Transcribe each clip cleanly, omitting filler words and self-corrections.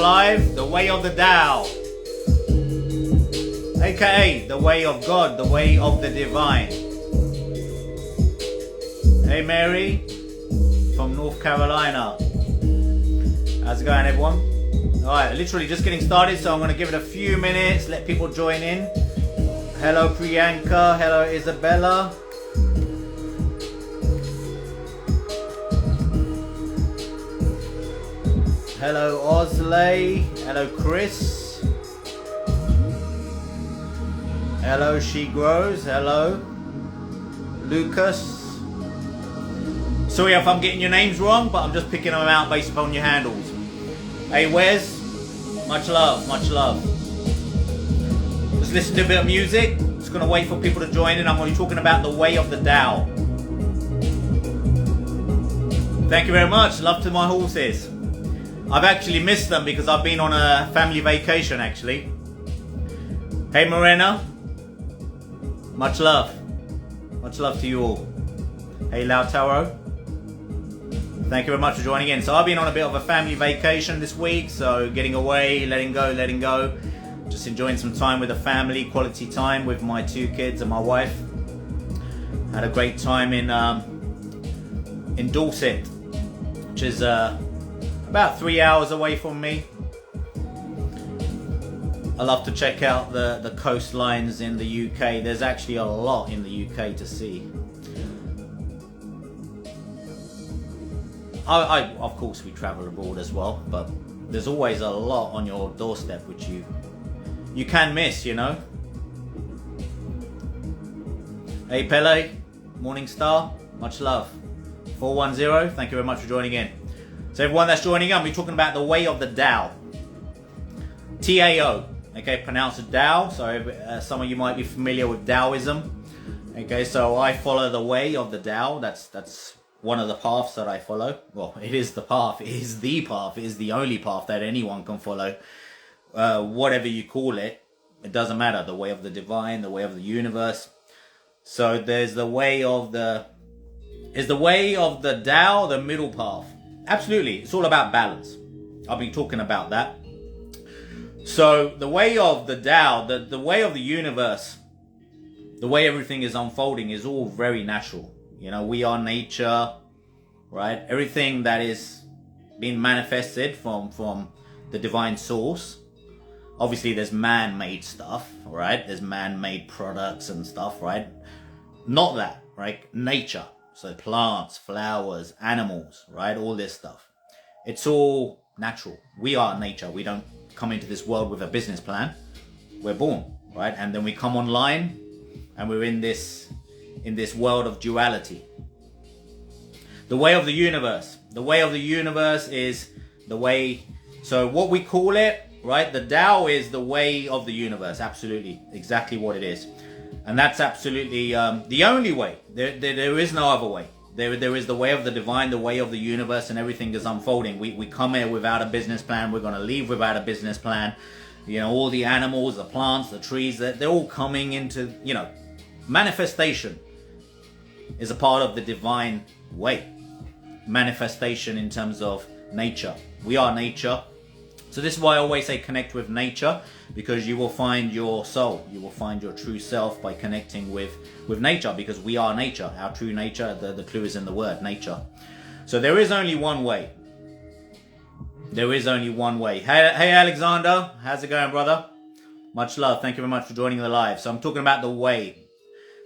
alive, the way of the Tao, aka the way of God, the way of the divine. Hey Mary from North Carolina, how's it going everyone? Alright, literally just getting started, so I'm going to give it a few minutes, let people join in. Hello Priyanka, hello Isabella. Hello Osley, hello Chris. Hello She Grows, hello Lucas. Sorry if I'm getting your names wrong, but I'm just picking them out based upon your handles. Hey Wes, much love, much love. Just listen to a bit of music. Just gonna wait for people to join in. I'm gonna be talking about the way of the Tao. Thank you very much, love to my horses. I've actually missed them because I've been on a family vacation actually. Hey Morena, much love to you all. Hey Lautaro, thank you very much for joining in. So I've been on a bit of a family vacation this week, so getting away, letting go, just enjoying some time with the family, quality time with my two kids and my wife. Had a great time in Dorset, which is about 3 hours away from me. I love to check out the coastlines in the UK. There's actually a lot in the UK to see. Of course we travel abroad as well, but there's always a lot on your doorstep which you can miss, you know. Hey Pele, Morning Star, much love. 410, thank you very much for joining in. So everyone that's joining in, we're talking about the way of the Tao. TAO, okay, pronounced it Tao, so some of you might be familiar with Taoism. Okay, so I follow the way of the Tao, that's one of the paths that I follow. Well, it is the path, it is the only path that anyone can follow. Whatever you call it, it doesn't matter. The way of the divine, the way of the universe. So there's the way of the... Is the way of the Tao the middle path? Absolutely, it's all about balance. I'll be talking about that. So the way of the Tao, the way of the universe, the way everything is unfolding is all very natural. You know, we are nature, right? Everything that is being manifested from the divine source. Obviously there's man-made stuff, right? There's man-made products and stuff, right? Not that, right? Nature. So plants, flowers, animals, right? All this stuff. It's all natural. We are nature. We don't come into this world with a business plan. We're born, right? And then we come online and we're in this world of duality. The way of the universe. The way of the universe is the way... So what we call it, right? The Tao is the way of the universe. Absolutely. Exactly what it is. And that's absolutely the only way. There is no other way. There is the way of the divine, the way of the universe, and everything is unfolding. We come here without a business plan. We're going to leave without a business plan. You know, all the animals, the plants, the trees, they're all coming into, you know, manifestation is a part of the divine way. Manifestation in terms of nature. We are nature. So this is why I always say connect with nature, because you will find your soul, you will find your true self by connecting with nature, because we are nature. Our true nature, the clue is in the word, nature. So there is only one way. There is only one way. Hey Alexander, how's it going, brother? Much love, thank you very much for joining the live. So I'm talking about the way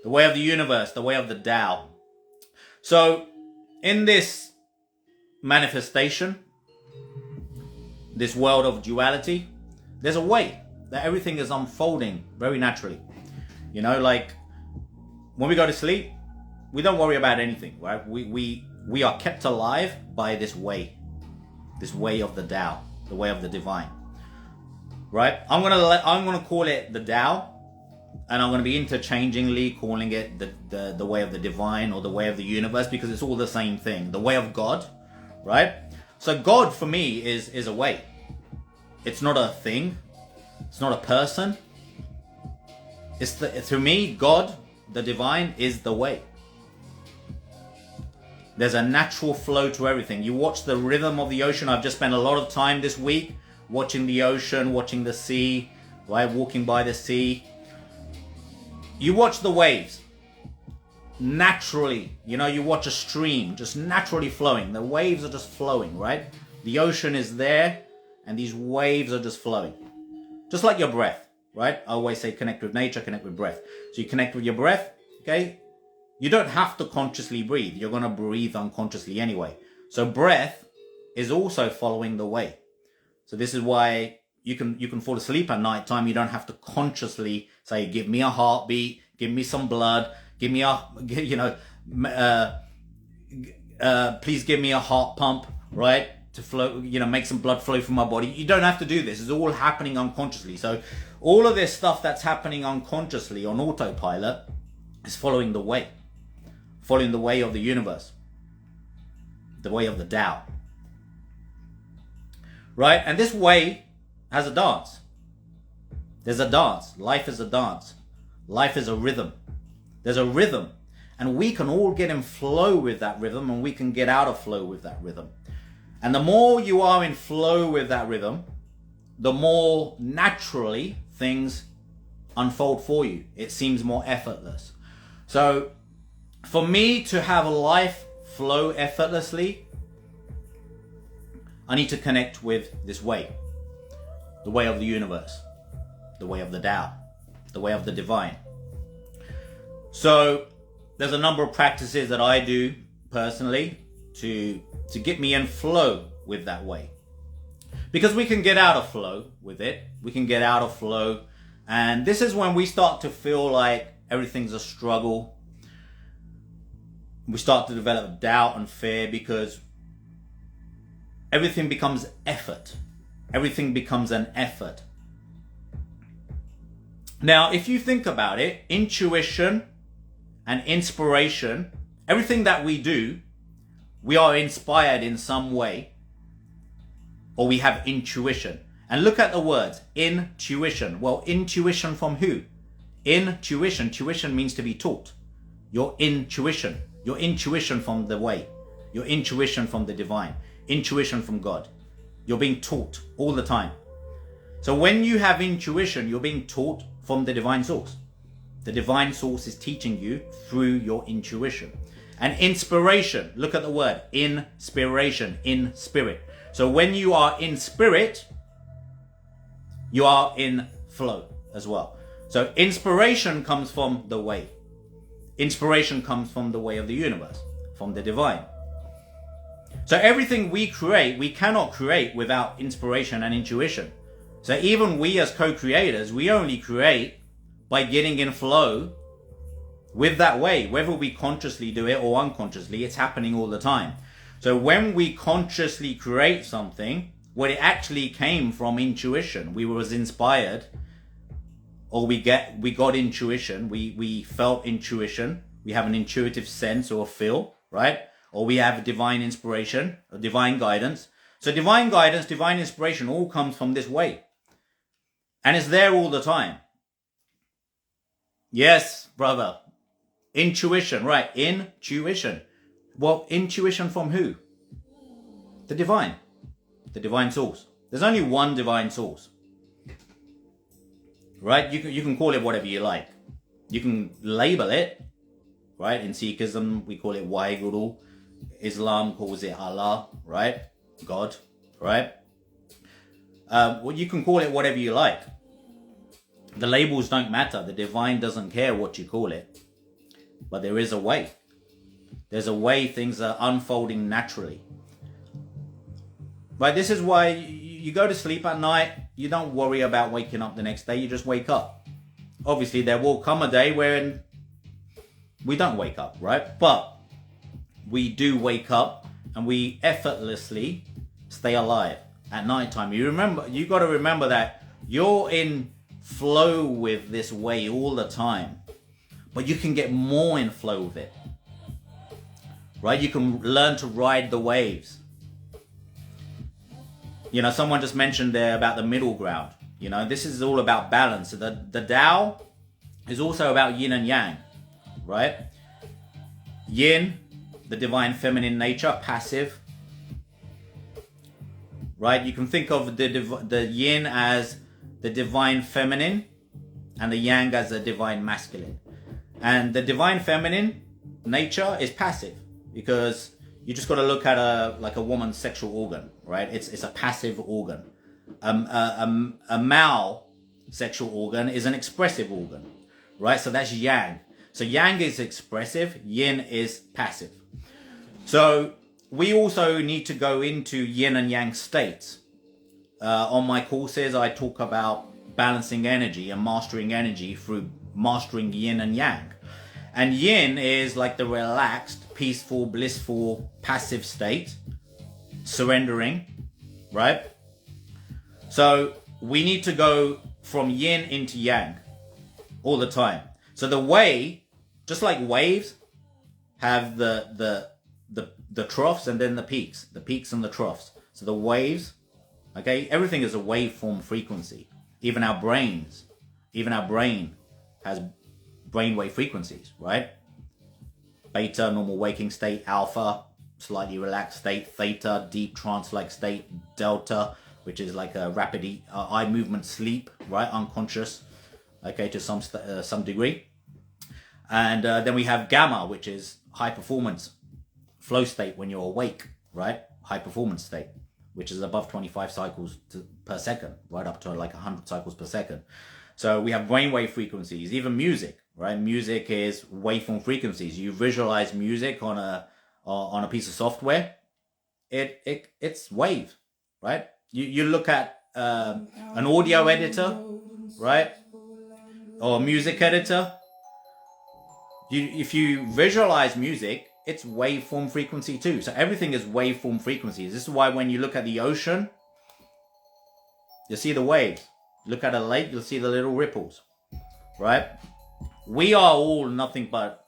of the universe, the way of the Tao. So in this manifestation, this world of duality, there's a way that everything is unfolding very naturally. You know, like when we go to sleep, we don't worry about anything, right? We are kept alive by this way of the Tao, the way of the divine, right? I'm gonna call it the Tao, and I'm gonna be interchangingly calling it the way of the divine or the way of the universe, because it's all the same thing. The way of God, right? So God for me is a way. It's not a thing. It's not a person. To me, God, the divine, is the way. There's a natural flow to everything. You watch the rhythm of the ocean. I've just spent a lot of time this week watching the ocean, watching the sea, right? Walking by the sea. You watch the waves. Naturally, you know, you watch a stream just naturally flowing. The waves are just flowing, right? The ocean is there and these waves are just flowing. Just like your breath, right? I always say connect with nature, connect with breath. So you connect with your breath, okay? You don't have to consciously breathe. You're going to breathe unconsciously anyway. So breath is also following the way. So this is why you can fall asleep at night time. You don't have to consciously say, give me a heartbeat, give me some blood, give me a, please give me a heart pump, right? To flow, make some blood flow from my body. You don't have to do this. It's all happening unconsciously. So all of this stuff that's happening unconsciously on autopilot is following the way of the universe, the way of the Tao, right? And this way has a dance. There's a dance. Life is a dance. Life is a rhythm. There's a rhythm, and we can all get in flow with that rhythm, and we can get out of flow with that rhythm. And the more you are in flow with that rhythm, the more naturally things unfold for you. It seems more effortless. So for me to have life flow effortlessly, I need to connect with this way. The way of the universe. The way of the Tao. The way of the divine. So there's a number of practices that I do personally to get me in flow with that way. Because we can get out of flow with it. We can get out of flow. And this is when we start to feel like everything's a struggle. We start to develop doubt and fear because everything becomes effort. Everything becomes an effort. Now, if you think about it, intuition and inspiration, everything that we do, we are inspired in some way, or we have intuition. And look at the words, intuition. Well, intuition from who? Intuition. Tuition means to be taught. Your intuition from the way, your intuition from the divine, intuition from God. You're being taught all the time. So when you have intuition, you're being taught from the divine source. The divine source is teaching you through your intuition. And inspiration, look at the word, inspiration, in spirit. So when you are in spirit, you are in flow as well. So inspiration comes from the way. Inspiration comes from the way of the universe, from the divine. So everything we create, we cannot create without inspiration and intuition. So even we as co-creators, we only create by getting in flow with that way. Whether we consciously do it or unconsciously, it's happening all the time. So when we consciously create something, well, it actually came from intuition. We was inspired, or we got intuition. We felt intuition. We have an intuitive sense or feel, right? Or we have divine inspiration or divine guidance. So divine guidance, divine inspiration all comes from this way. And it's there all the time. Yes, brother. Intuition, right? Intuition. Well, intuition from who? The divine. The divine source. There's only one divine source. Right? You can call it whatever you like. You can label it, right? In Sikhism, we call it Waheguru. Islam calls it Allah, right? God, right? Well, you can call it whatever you like. The labels don't matter. The divine doesn't care what you call it. But there is a way. There's a way things are unfolding naturally. Right? This is why you go to sleep at night. You don't worry about waking up the next day. You just wake up. Obviously, there will come a day where we don't wake up, right? But we do wake up and we effortlessly stay alive at nighttime. You got to remember that you're in flow with this way all the time, but you can get more in flow with it, right? You can learn to ride the waves. Someone just mentioned there about the middle ground. This is all about balance. So the Tao is also about yin and yang, right? Yin, the divine feminine nature, passive. right? You can think of the yin as the divine feminine and the yang as the divine masculine. And the divine feminine nature is passive, because you just got to look at a woman's sexual organ, right? It's a passive organ. A male sexual organ is an expressive organ, right? So that's yang. So yang is expressive, yin is passive. So we also need to go into yin and yang states. On my courses, I talk about balancing energy and mastering energy through mastering yin and yang. And yin is like the relaxed, peaceful, blissful, passive state, surrendering, right? So we need to go from yin into yang all the time. So the way, just like waves have the troughs and then the peaks and the troughs. So the waves, okay, everything is a waveform frequency. Even our brain has brainwave frequencies, right? Beta, normal waking state; alpha, slightly relaxed state; theta, deep trance-like state; delta, which is like a rapid eye movement sleep, right? Unconscious, okay, to some degree. And then we have gamma, which is high performance flow state when you're awake, right? High performance state, which is above 25 cycles per second, right up to like 100 cycles per second. So we have brainwave frequencies, even music, right? Music is waveform frequencies. You visualize music on a piece of software, it's wave, right? You look at an audio editor, right? Or a music editor. If you visualize music, it's waveform frequency too. So everything is waveform frequencies. This is why when you look at the ocean, you'll see the waves. Look at a lake, you'll see the little ripples, right? We are all nothing but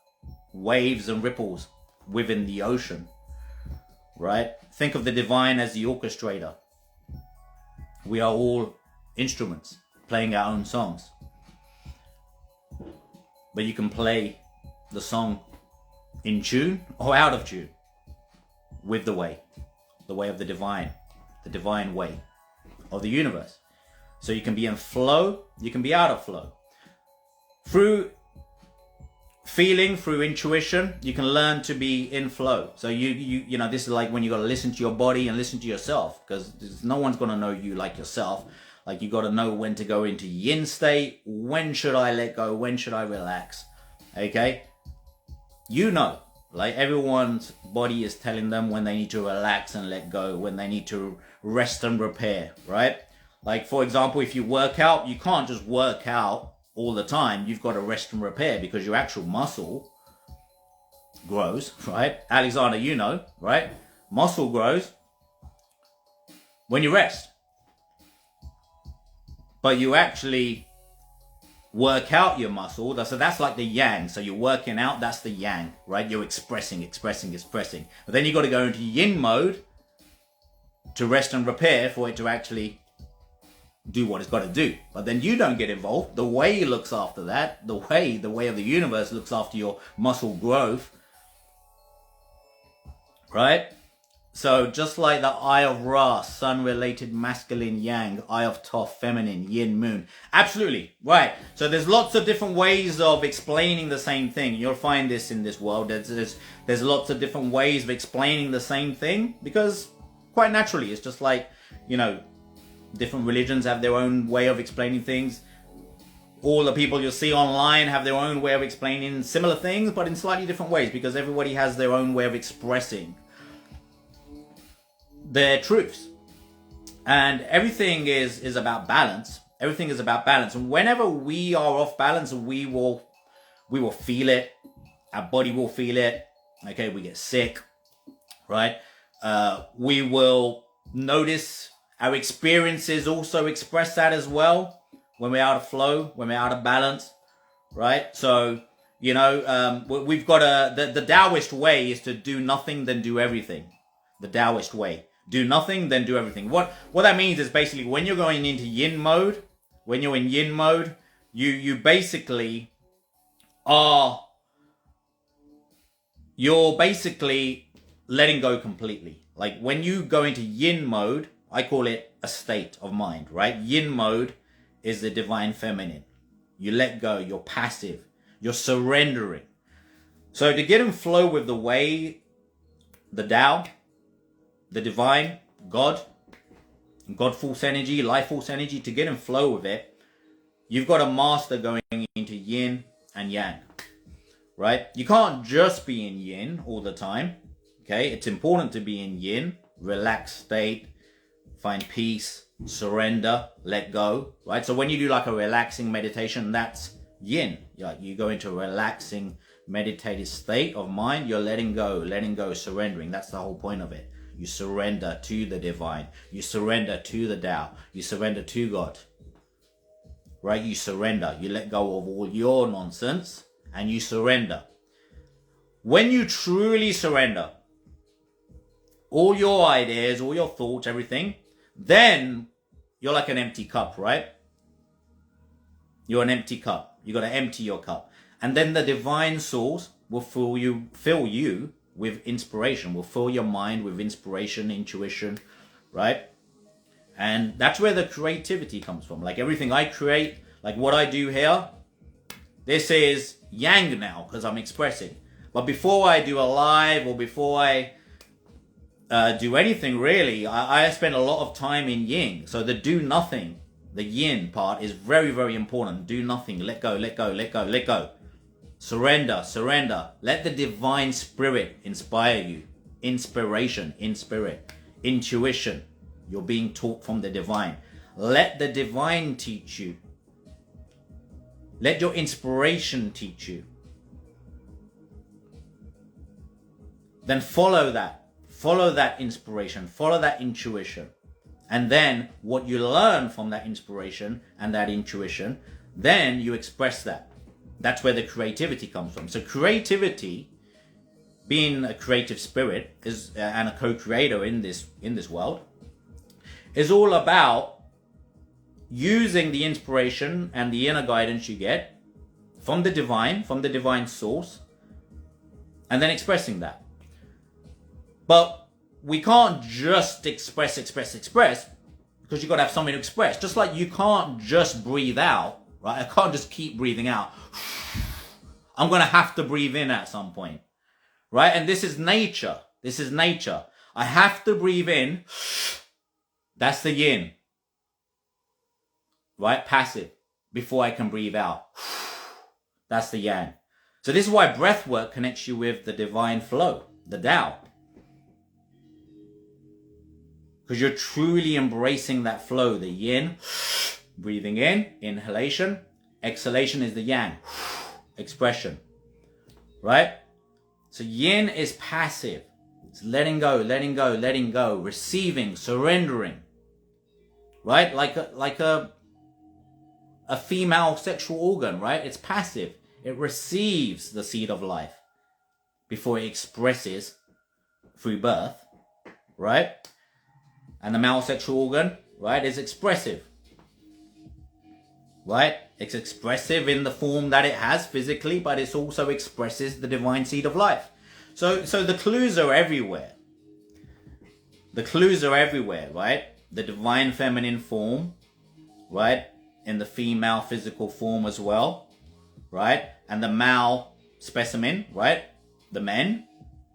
waves and ripples within the ocean, right? Think of the divine as the orchestrator. We are all instruments playing our own songs. But you can play the song in tune or out of tune with the way of the divine way of the universe. So you can be in flow, you can be out of flow. Through feeling, through intuition, you can learn to be in flow. So you know, this is like when you got to listen to your body and listen to yourself, because no one's going to know you like yourself. Like you got to know when to go into yin state, when should I let go, when should I relax, okay? You know, like everyone's body is telling them when they need to relax and let go, when they need to rest and repair, right? Like for example, if you work out, you can't just work out all the time. You've got to rest and repair, because your actual muscle grows, right? Alexander, you know, right? Muscle grows when you rest. But you actually work out your muscle. So that's like the yang. So you're working out, that's the yang, right? You're expressing. But then you got to go into yin mode to rest and repair for it to actually do what it's got to do. But then you don't get involved. The way looks after that. The way of the universe looks after your muscle growth, right? So just like the Eye of Ra, sun-related masculine yang, Eye of Thoth, feminine, yin, moon. Absolutely, right. So there's lots of different ways of explaining the same thing. You'll find this in this world. There's lots of different ways of explaining the same thing, because quite naturally, it's just like, you know, different religions have their own way of explaining things. All the people you'll see online have their own way of explaining similar things, but in slightly different ways, because everybody has their own way of expressing their truths. And everything is about balance. Everything is about balance. And whenever we are off balance, we will feel it. Our body will feel it. Okay, we get sick, right? We will notice our experiences also express that as well. When we're out of flow, when we're out of balance, right? So, you know, we've got the Taoist way is to do nothing, then do everything. The Taoist way. Do nothing, then do everything. What that means is basically when you're going into yin mode, when you're in yin mode, you basically you're basically letting go completely. Like when you go into yin mode, I call it a state of mind, right? Yin mode is the divine feminine. You let go, you're passive, you're surrendering. So to get in flow with the way, the Tao, the divine, God force energy, life force energy, to get in flow with it, you've got to master going into yin and yang, right? You can't just be in yin all the time, okay? It's important to be in yin, relaxed state, find peace, surrender, let go, right? So when you do like a relaxing meditation, that's yin. You go into a relaxing meditative state of mind, you're letting go, surrendering. That's the whole point of it. You surrender to the divine. You surrender to the Tao. You surrender to God. Right? You surrender. You let go of all your nonsense and you surrender. When you truly surrender all your ideas, all your thoughts, everything, then you're like an empty cup, right? You're an empty cup. You got to empty your cup. And then the divine source will fill you with inspiration, will fill your mind with inspiration, intuition, right? And that's where the creativity comes from. Like everything I create, like what I do here, this is yang now because I'm expressing. But before I do a live or before I do anything really, I spend a lot of time in yin. So the do nothing, the yin part is very, very important. Do nothing, let go, let go, let go, let go. Surrender, surrender. Let the divine spirit inspire you. Inspiration, in spirit. Intuition. You're being taught from the divine. Let the divine teach you. Let your inspiration teach you. Then follow that. Follow that inspiration. Follow that intuition. And then what you learn from that inspiration and that intuition, then you express that. That's where the creativity comes from. So creativity, being a creative spirit is and a co-creator in this world, is all about using the inspiration and the inner guidance you get from the divine source, and then expressing that. But we can't just express, because you've got to have something to express. Just like you can't just breathe out, right? I can't just keep breathing out. I'm going to have to breathe in at some point, right? And this is nature. This is nature. I have to breathe in. That's the yin, right? Passive, before I can breathe out. That's the yang. So this is why breath work connects you with the divine flow, the Tao. Because you're truly embracing that flow, the yin, breathing in, inhalation, exhalation is the yang, expression, right? So yin is passive. It's letting go, letting go, letting go, receiving, surrendering, right? Like a female sexual organ, right? It's passive. It receives the seed of life before it expresses through birth, right? And the male sexual organ, right, is expressive, right? It's expressive in the form that it has physically, but it also expresses the divine seed of life. So the clues are everywhere. The clues are everywhere, right? The divine feminine form, right? In the female physical form as well, right? And the male specimen, right? The men,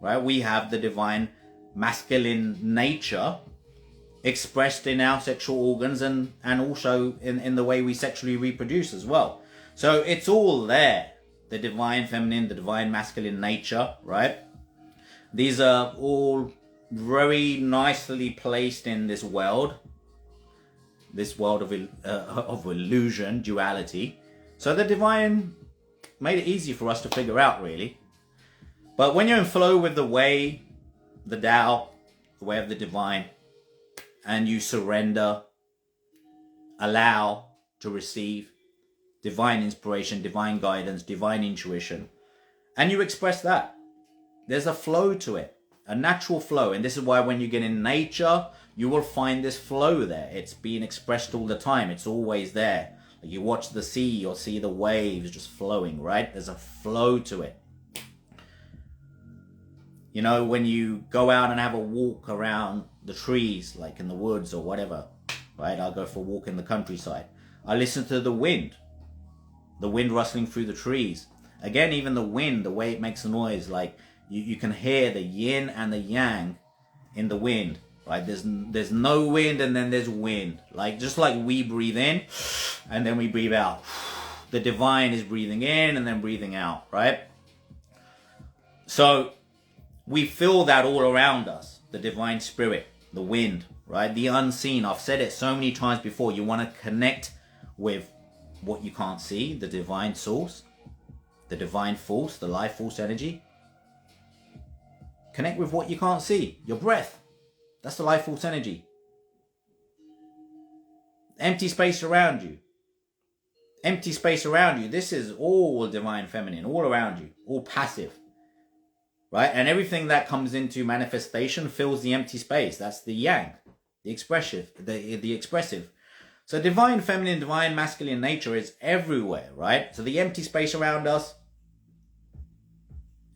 right? We have the divine masculine nature expressed in our sexual organs and also in the way we sexually reproduce as well. So it's all there. The divine feminine, the divine masculine nature, right? These are all very nicely placed in this world of illusion, duality. So the divine made it easy for us to figure out, really. But when you're in flow with the way, the Tao, the way of the divine, and you surrender, allow to receive divine inspiration, divine guidance, divine intuition, and you express that, there's a flow to it, a natural flow. And this is why when you get in nature, you will find this flow there. It's being expressed all the time. It's always there. Like you watch the sea, you'll see the waves just flowing, right? There's a flow to it. You know, when you go out and have a walk around the trees, like in the woods or whatever, right? I'll go for a walk in the countryside. I listen to the wind rustling through the trees. Again, even the wind, the way it makes a noise, like you can hear the yin and the yang in the wind, right? There's no wind and then there's wind. Like, just like we breathe in and then we breathe out. The divine is breathing in and then breathing out, right? So we feel that all around us, the divine spirit, the wind, right? The unseen. I've said it so many times before. You want to connect with what you can't see, the divine source, the divine force, the life force energy. Connect with what you can't see, your breath. That's the life force energy. Empty space around you. Empty space around you. This is all divine feminine, all around you, all passive. Right? And everything that comes into manifestation fills the empty space. That's the yang, the expressive, the expressive. So divine feminine, divine masculine nature is everywhere, right? So the empty space around us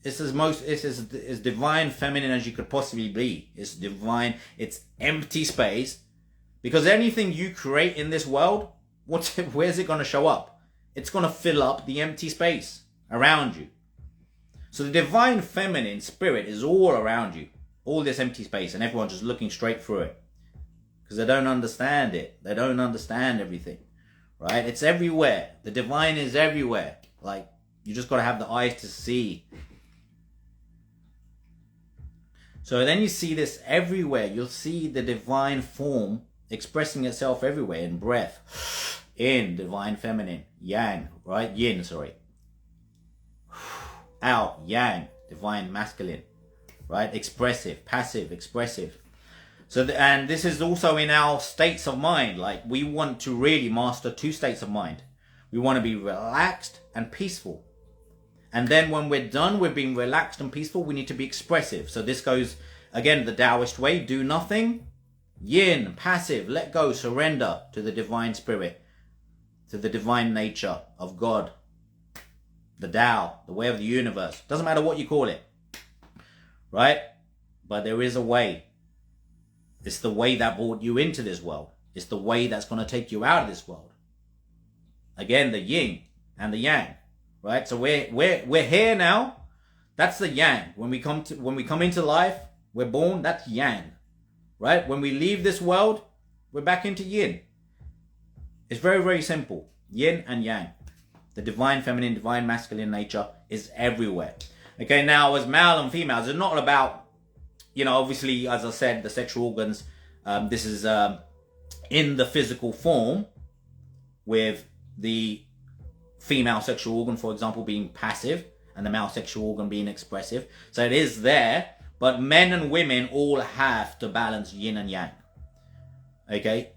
is as divine feminine as you could possibly be. It's divine, it's empty space. Because anything you create in this world, where's it going to show up? It's going to fill up the empty space around you. So the divine feminine spirit is all around you, all this empty space, and everyone's just looking straight through it because they don't understand it. They don't understand everything, right? It's everywhere. The divine is everywhere. Like, you just got to have the eyes to see. So then you see this everywhere. You'll see the divine form expressing itself everywhere in breath, in divine feminine, yang, right? Yin, sorry. Out, yang, divine masculine, right? Expressive, passive, expressive. So, and this is also in our states of mind. Like, we want to really master 2 states of mind. We want to be relaxed and peaceful. And then when we're done with being relaxed and peaceful, we need to be expressive. So this goes, again, the Taoist way. Do nothing. Yin, passive, let go, surrender to the divine spirit, to the divine nature of God. The Tao, the way of the universe. Doesn't matter what you call it. Right? But there is a way. It's the way that brought you into this world. It's the way that's going to take you out of this world. Again, the yin and the yang. Right? So we're here now. That's the yang. When we come into life, we're born, that's yang. Right? When we leave this world, we're back into yin. It's very, very simple. Yin and yang. The divine feminine, divine masculine nature is everywhere. Okay, now as male and females, it's not about, you know, obviously, as I said, the sexual organs, this is in the physical form, with the female sexual organ, for example, being passive and the male sexual organ being expressive. So it is there, but men and women all have to balance yin and yang. Okay?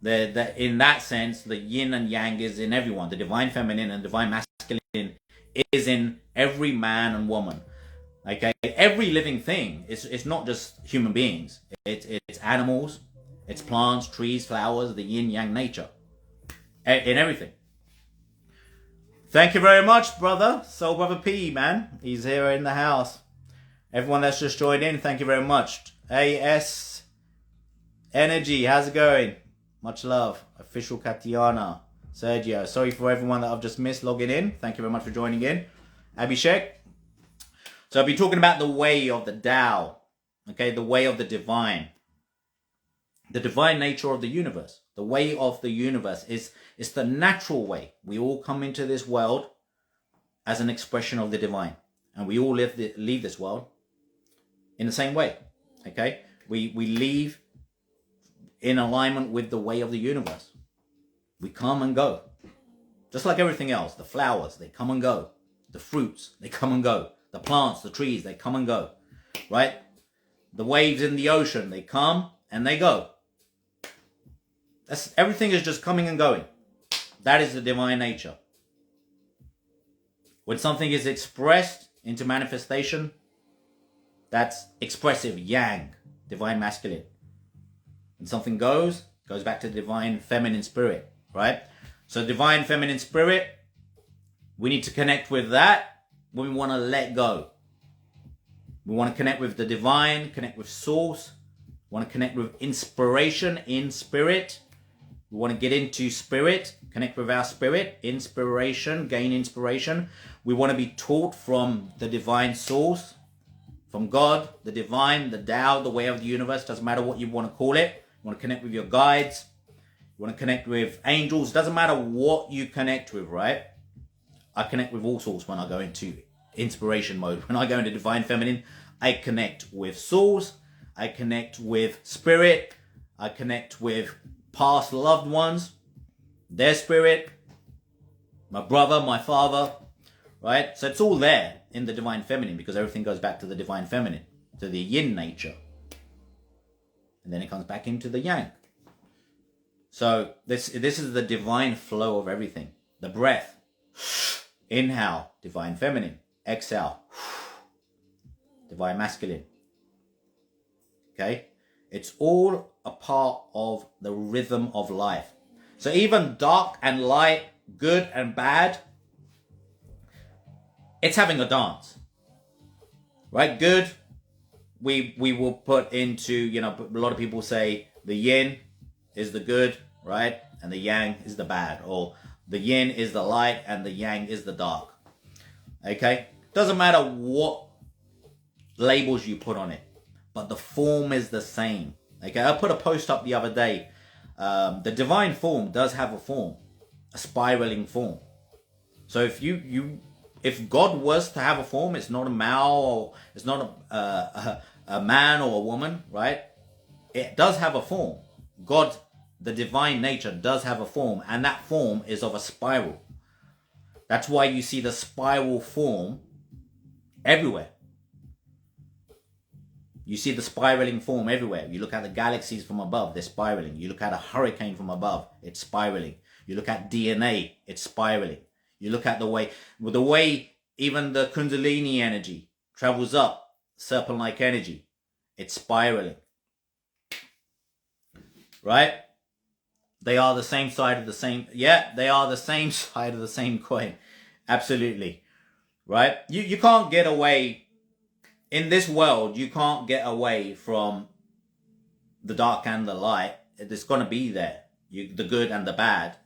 In that sense, the yin and yang is in everyone. The divine feminine and divine masculine is in every man and woman. Okay, every living thing. It's not just human beings. It's animals, it's plants, trees, flowers. The yin yang nature in everything. Thank you very much, brother. Soul Brother P, man. He's here in the house. Everyone that's just joined in, thank you very much. AS Energy, how's it going? Much love. Official Katiana. Sergio. Sorry for everyone that I've just missed logging in. Thank you very much for joining in. Abhishek. So I'll be talking about the way of the Tao. Okay, the way of the divine. The divine nature of the universe. The way of the universe is the natural way. We all come into this world as an expression of the divine. And we all leave this world in the same way. Okay? We leave in alignment with the way of the universe. We come and go. Just like everything else. The flowers, they come and go. The fruits, they come and go. The plants, the trees, they come and go. Right? The waves in the ocean, they come and they go. Everything is just coming and going. That is the divine nature. When something is expressed into manifestation, that's expressive, yang, divine masculine. When something goes back to the divine feminine spirit, right? So divine feminine spirit, we need to connect with that when we want to let go. We want to connect with the divine, connect with source. We want to connect with inspiration in spirit. We want to get into spirit, connect with our spirit, inspiration, gain inspiration. We want to be taught from the divine source, from God, the divine, the Tao, the way of the universe. Doesn't matter what you want to call it. You want to connect with your guides. You want to connect with angels. Doesn't matter what you connect with, right? I connect with all sorts when I go into inspiration mode. When I go into divine feminine, I connect with source. I connect with spirit. I connect with past loved ones, their spirit, my brother, my father, right? So it's all there in the divine feminine, because everything goes back to the divine feminine, to the yin nature. And then it comes back into the yang. So this is the divine flow of everything. The breath. Inhale, divine feminine. Exhale, divine masculine. Okay? It's all a part of the rhythm of life. So even dark and light, good and bad, it's having a dance. Right? Good, we will put into, a lot of people say the yin is the good, right? And the yang is the bad. Or the yin is the light and the yang is the dark. Okay? Doesn't matter what labels you put on it, but the form is the same. Okay, I put a post up the other day. The divine form does have a form, a spiraling form. So if God was to have a form, it's not a male, or it's not a man or a woman, right? It does have a form. God, the divine nature, does have a form, and that form is of a spiral. That's why you see the spiral form everywhere. You see the spiraling form everywhere. You look at the galaxies from above, they're spiraling. You look at a hurricane from above, it's spiraling. You look at DNA, it's spiraling. You look at the way even the Kundalini energy travels up, serpent-like energy, it's spiraling. Right? They are the same side of the same, they are the same side of the same coin. Absolutely. Right? You can't get away. In this world, you can't get away from the dark and the light. It's going to be there. The good and the bad.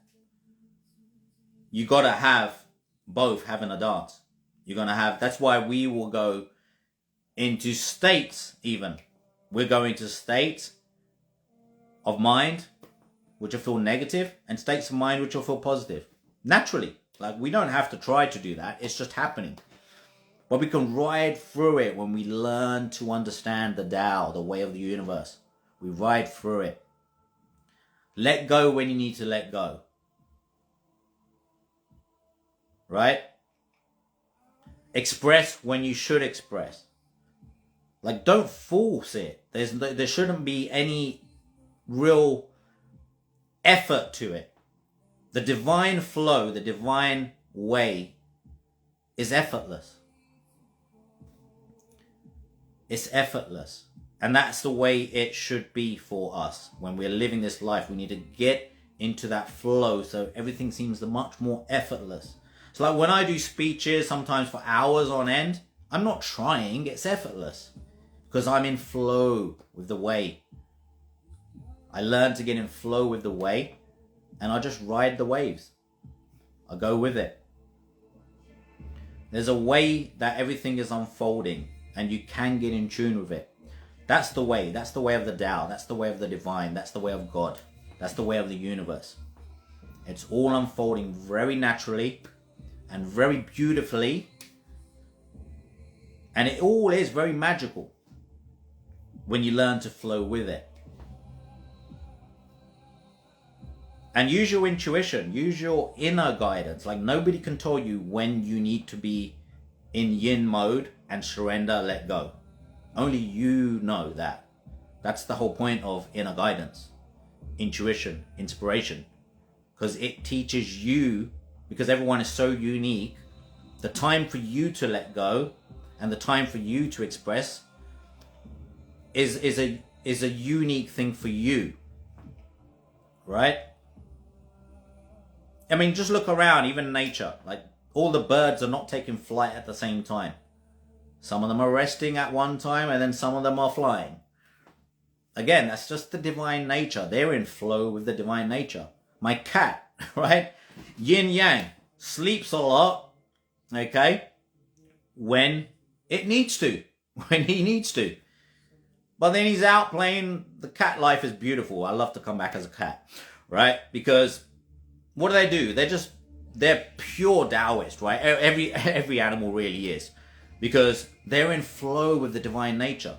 You got to have both having a dance. You're going to have, that's why we will go into states even. We're going to states of mind, which will feel negative, and states of mind, which will feel positive. Naturally. Like, we don't have to try to do that. It's just happening. But we can ride through it when we learn to understand the Tao, the way of the universe. We ride through it. Let go when you need to let go. Right? Express when you should express. Like, don't force it. There shouldn't be any real effort to it. The divine flow, the divine way is effortless. It's effortless. And that's the way it should be for us. When we're living this life, we need to get into that flow so everything seems much more effortless. So like when I do speeches, sometimes for hours on end, I'm not trying, it's effortless. Because I'm in flow with the way. I learn to get in flow with the way, and I just ride the waves. I go with it. There's a way that everything is unfolding, and you can get in tune with it. That's the way. That's the way of the Tao. That's the way of the divine. That's the way of God. That's the way of the universe. It's all unfolding very naturally and very beautifully. And it all is very magical when you learn to flow with it. And use your intuition. Use your inner guidance. Like, nobody can tell you when you need to be in yin mode and surrender, let go. Only you know that. That's the whole point of inner guidance, intuition, inspiration. Because it teaches you, because everyone is so unique, the time for you to let go and the time for you to express is a unique thing for you. Right? I mean, just look around, even nature. Like, all the birds are not taking flight at the same time. Some of them are resting at one time, and then some of them are flying. Again, that's just the divine nature. They're in flow with the divine nature. My cat, right? Yin yang, sleeps a lot, okay? When it needs to, when he needs to. But then he's out playing. The cat life is beautiful. I love to come back as a cat, right? Because what do? They're pure Taoist, right? Every animal really is. Because they're in flow with the divine nature.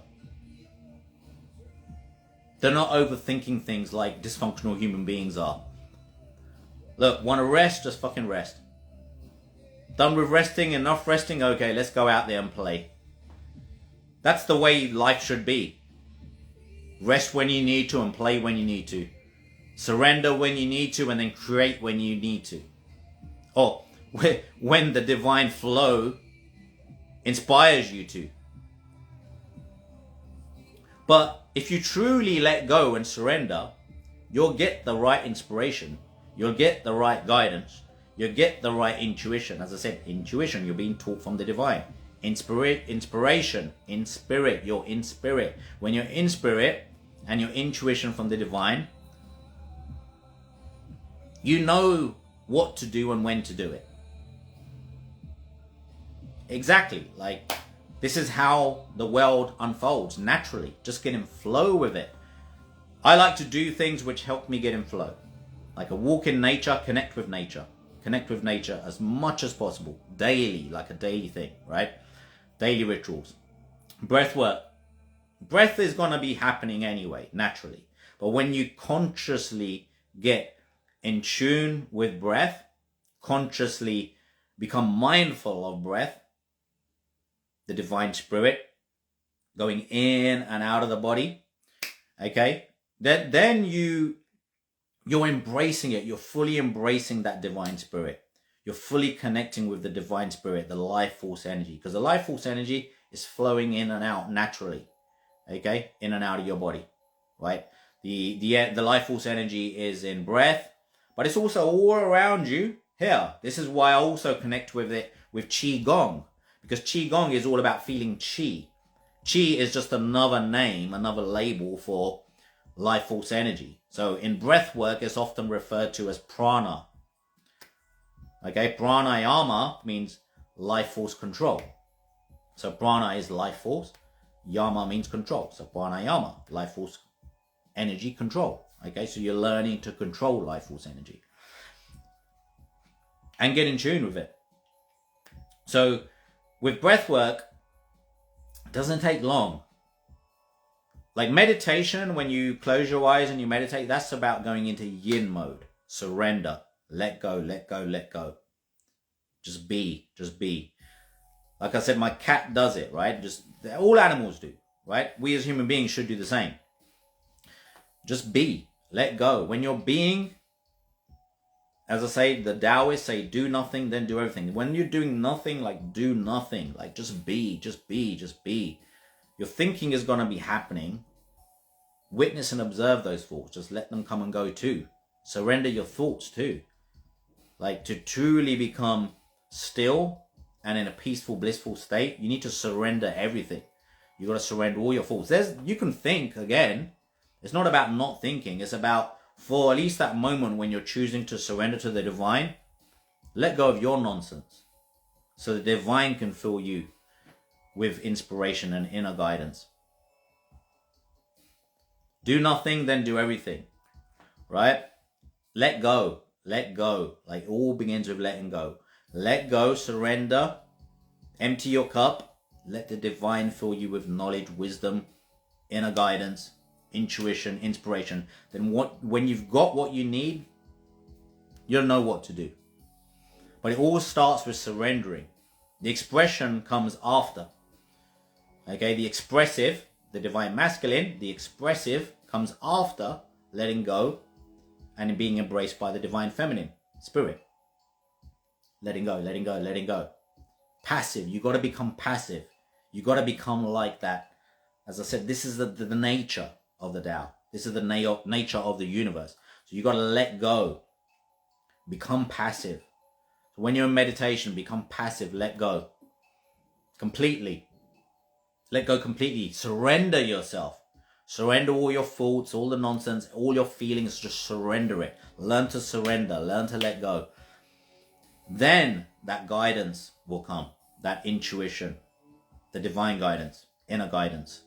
They're not overthinking things like dysfunctional human beings are. Look, want to rest? Just fucking rest. Done with resting, enough resting? Okay, let's go out there and play. That's the way life should be. Rest when you need to and play when you need to. Surrender when you need to and then create when you need to. Or when the divine flow inspires you to. But if you truly let go and surrender, you'll get the right inspiration. You'll get the right guidance. You'll get the right intuition. As I said, intuition, you're being taught from the divine. Inspiration, in spirit, you're in spirit. When you're in spirit and your intuition from the divine, you know what to do and when to do it. Exactly. Like, this is how the world unfolds naturally. Just get in flow with it. I like to do things which help me get in flow. Like a walk in nature, connect with nature. Connect with nature as much as possible. Daily, like a daily thing, right? Daily rituals. Breath work. Breath is going to be happening anyway, naturally. But when you consciously get in tune with breath, consciously become mindful of breath, the divine spirit going in and out of the body, okay, then you're embracing it. You're fully embracing that divine spirit. You're fully connecting with the divine spirit, the life force energy, because the life force energy is flowing in and out naturally, okay, in and out of your body, right? The life force energy is in breath, but it's also all around you here. This is why I also connect with it with Qi Gong, because Qi Gong is all about feeling Qi. Qi is just another name, another label for life force energy. So in breath work, it's often referred to as prana. Okay, pranayama means life force control. So prana is life force, yama means control. So pranayama, life force energy control. Okay, so you're learning to control life force energy and get in tune with it. So with breath work, it doesn't take long. Like meditation, when you close your eyes and you meditate, that's about going into yin mode. Surrender. Let go, let go, let go. Just be. Like I said, my cat does it, right? All animals do, right? We as human beings should do the same. Just be. Let go. When you're being, as I say, the Taoists say, do nothing, then do everything. When you're doing nothing, like do nothing. Like just be. Your thinking is going to be happening. Witness and observe those thoughts. Just let them come and go too. Surrender your thoughts too. Like to truly become still and in a peaceful, blissful state, you need to surrender everything. You got to surrender all your thoughts. You can think again. It's not about not thinking. It's about, for at least that moment when you're choosing to surrender to the divine, let go of your nonsense so the divine can fill you with inspiration and inner guidance. Do nothing, then do everything, right? Let go. Like it all begins with letting go. Let go, surrender, empty your cup. Let the divine fill you with knowledge, wisdom, inner guidance, intuition, inspiration. Then when you've got what you need, you'll know what to do. But it all starts with surrendering. The expression comes after. Okay, the expressive, the divine masculine, the expressive comes after letting go and being embraced by the divine feminine spirit. Letting go. Passive. You got to become passive. You got to become like that. As I said, this is the nature of the Tao. This is the nature of the universe. So you got to let go. Become passive. So when you're in meditation, become passive. Let go. Completely. Let go completely. Surrender yourself. Surrender all your thoughts, all the nonsense, all your feelings. Just surrender it. Learn to surrender. Learn to let go. Then that guidance will come. That intuition. The divine guidance. Inner guidance.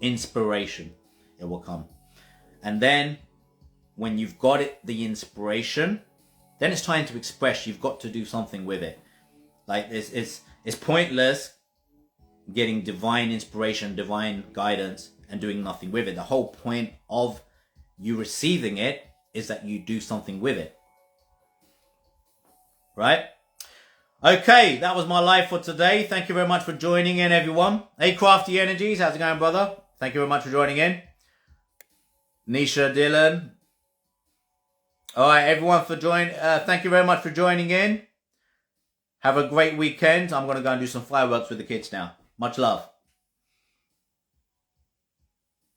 Inspiration. It will come. And then when you've got it, the inspiration, then it's time to express. You've got to do something with it. Like it's pointless getting divine inspiration, divine guidance, and doing nothing with it. The whole point of you receiving it is that you do something with it. Right? Okay, that was my live for today. Thank you very much for joining in, everyone. Hey, Crafty Energies, how's it going, brother? Thank you very much for joining in. Nisha, Dylan. All right, everyone, thank you very much for joining in. Have a great weekend. I'm going to go and do some fireworks with the kids now. Much love.